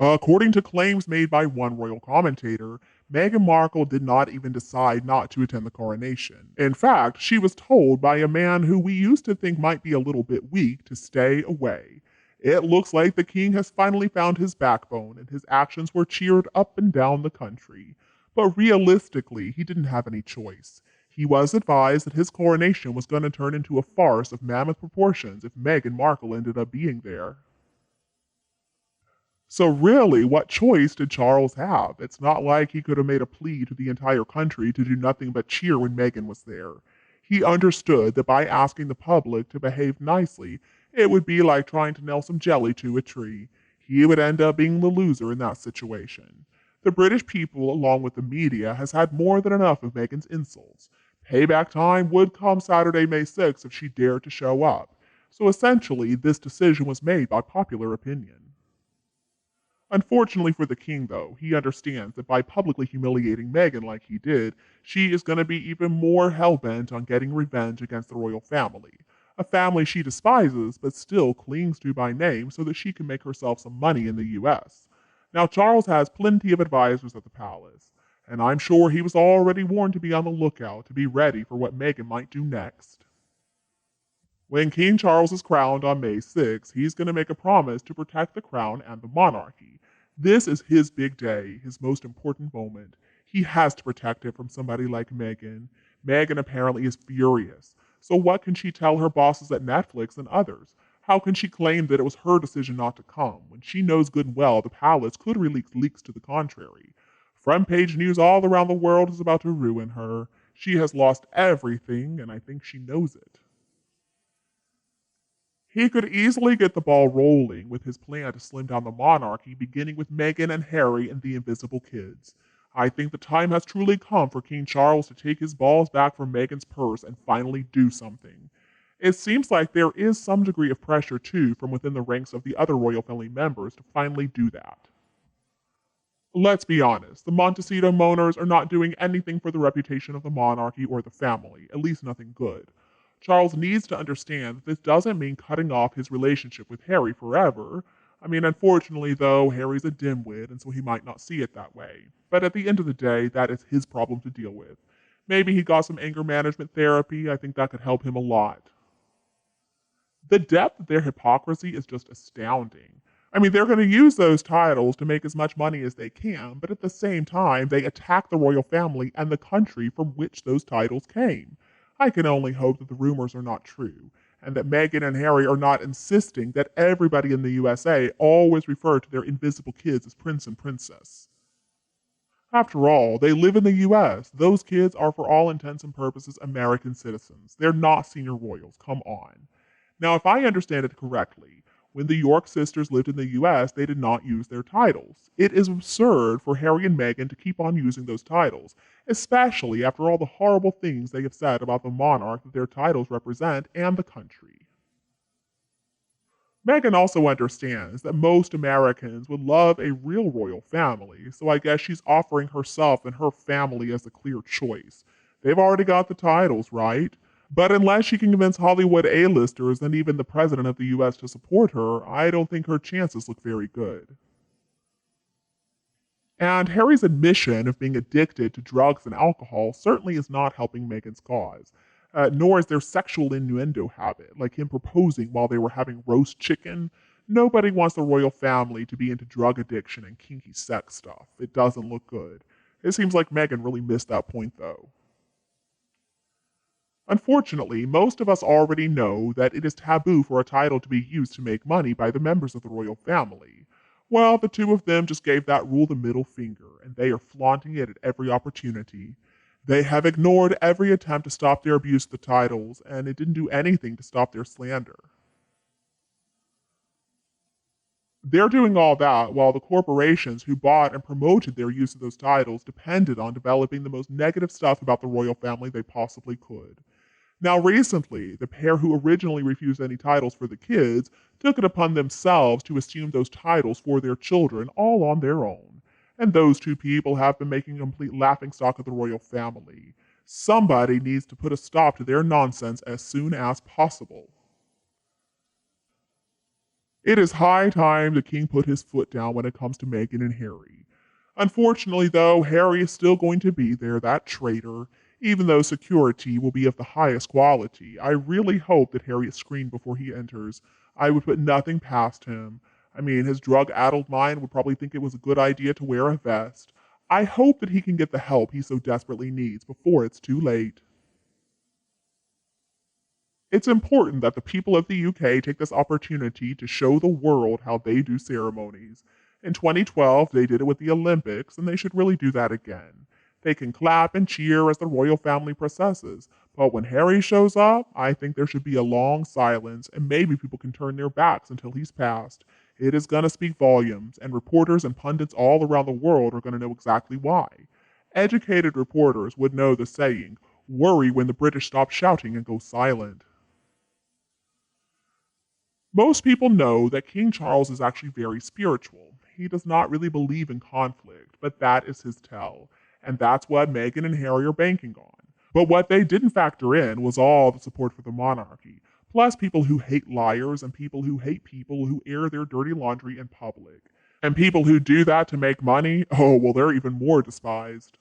According to claims made by one royal commentator, Meghan Markle did not even decide not to attend the coronation. In fact, she was told by a man who we used to think might be a little bit weak to stay away. It looks like the king has finally found his backbone, and his actions were cheered up and down the country. But realistically, he didn't have any choice. He was advised that his coronation was going to turn into a farce of mammoth proportions if Meghan Markle ended up being there. So really, what choice did Charles have? It's not like he could have made a plea to the entire country to do nothing but cheer when Meghan was there. He understood that by asking the public to behave nicely, it would be like trying to nail some jelly to a tree. He would end up being the loser in that situation. The British people, along with the media, has had more than enough of Meghan's insults. Payback time would come Saturday, May 6th if she dared to show up. So essentially, this decision was made by popular opinion. Unfortunately for the king, though, he understands that by publicly humiliating Meghan like he did, she is going to be even more hell-bent on getting revenge against the royal family. A family she despises, but still clings to by name so that she can make herself some money in the US. Now, Charles has plenty of advisors at the palace, and I'm sure he was already warned to be on the lookout to be ready for what Meghan might do next. When King Charles is crowned on May 6, he's going to make a promise to protect the crown and the monarchy. This is his big day, his most important moment. He has to protect it from somebody like Meghan. Meghan apparently is furious. So what can she tell her bosses at Netflix and others? How can she claim that it was her decision not to come when she knows good and well the palace could release leaks to the contrary? Front page news all around the world is about to ruin her. She has lost everything, and I think she knows it. He could easily get the ball rolling with his plan to slim down the monarchy, beginning with Meghan and Harry and the Invisible Kids. I think the time has truly come for King Charles to take his balls back from Meghan's purse and finally do something. It seems like there is some degree of pressure, too, from within the ranks of the other royal family members to finally do that. Let's be honest, the Montecito moaners are not doing anything for the reputation of the monarchy or the family, at least nothing good. Charles needs to understand that this doesn't mean cutting off his relationship with Harry forever. I mean, unfortunately, though, Harry's a dimwit, and so he might not see it that way. But at the end of the day, that is his problem to deal with. Maybe he got some anger management therapy. I think that could help him a lot. The depth of their hypocrisy is just astounding. I mean, they're going to use those titles to make as much money as they can, but at the same time, they attack the royal family and the country from which those titles came. I can only hope that the rumors are not true, and that Meghan and Harry are not insisting that everybody in the USA always refer to their invisible kids as prince and princess. After all, they live in the US. Those kids are, for all intents and purposes, American citizens. They're not senior royals. Come on. Now, if I understand it correctly, when the York sisters lived in the US, they did not use their titles. It is absurd for Harry and Meghan to keep on using those titles, especially after all the horrible things they have said about the monarch that their titles represent and the country. Meghan also understands that most Americans would love a real royal family, so I guess she's offering herself and her family as a clear choice. They've already got the titles, right? But unless she can convince Hollywood A-listers and even the president of the US to support her, I don't think her chances look very good. And Harry's admission of being addicted to drugs and alcohol certainly is not helping Meghan's cause. Nor is their sexual innuendo habit, like him proposing while they were having roast chicken. Nobody wants the royal family to be into drug addiction and kinky sex stuff. It doesn't look good. It seems like Meghan really missed that point, though. Unfortunately, most of us already know that it is taboo for a title to be used to make money by the members of the royal family. Well, the two of them just gave that rule the middle finger, and they are flaunting it at every opportunity. They have ignored every attempt to stop their abuse of the titles, and it didn't do anything to stop their slander. They're doing all that while the corporations who bought and promoted their use of those titles depended on developing the most negative stuff about the royal family they possibly could. Now, recently, the pair who originally refused any titles for the kids took it upon themselves to assume those titles for their children all on their own. And those two people have been making a complete laughingstock of the royal family. Somebody needs to put a stop to their nonsense as soon as possible. It is high time the king put his foot down when it comes to Meghan and Harry. Unfortunately, though, Harry is still going to be there, that traitor, even though security will be of the highest quality. I really hope that Harry is screened before he enters. I would put nothing past him. I mean, his drug-addled mind would probably think it was a good idea to wear a vest. I hope that he can get the help he so desperately needs before it's too late. It's important that the people of the UK take this opportunity to show the world how they do ceremonies. In 2012, they did it with the Olympics, and they should really do that again. They can clap and cheer as the royal family processes, but when Harry shows up, I think there should be a long silence, and maybe people can turn their backs until he's passed. It is going to speak volumes, and reporters and pundits all around the world are going to know exactly why. Educated reporters would know the saying, worry when the British stop shouting and go silent. Most people know that King Charles is actually very spiritual. He does not really believe in conflict, but that is his tell. And that's what Meghan and Harry are banking on. But what they didn't factor in was all the support for the monarchy, plus people who hate liars and people who hate people who air their dirty laundry in public. And people who do that to make money, oh, well, they're even more despised.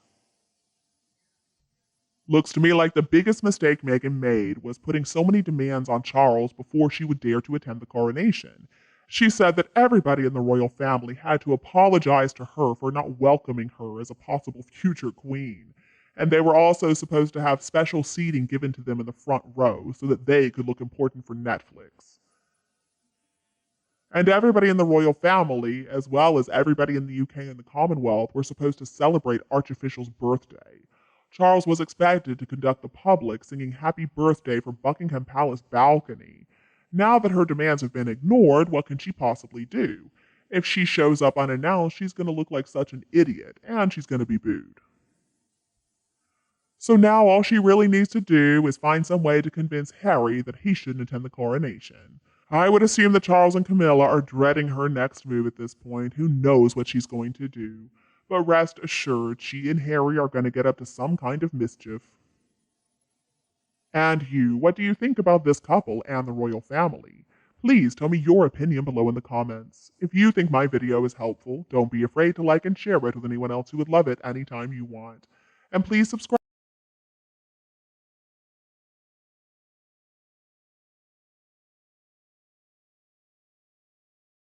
Looks to me like the biggest mistake Meghan made was putting so many demands on Charles before she would dare to attend the coronation. She said that everybody in the royal family had to apologize to her for not welcoming her as a possible future queen. And they were also supposed to have special seating given to them in the front row so that they could look important for Netflix. And everybody in the royal family, as well as everybody in the UK and the Commonwealth, were supposed to celebrate Archofficial's birthday. Charles was expected to conduct the public singing Happy Birthday from Buckingham Palace balcony. Now that her demands have been ignored, what can she possibly do? If she shows up unannounced, she's going to look like such an idiot, and she's going to be booed. So now all she really needs to do is find some way to convince Harry that he shouldn't attend the coronation. I would assume that Charles and Camilla are dreading her next move at this point. Who knows what she's going to do? But rest assured, she and Harry are going to get up to some kind of mischief. And you, what do you think about this couple and the royal family? Please tell me your opinion below in the comments. If you think my video is helpful, don't be afraid to like and share it with anyone else who would love it anytime you want. And please subscribe.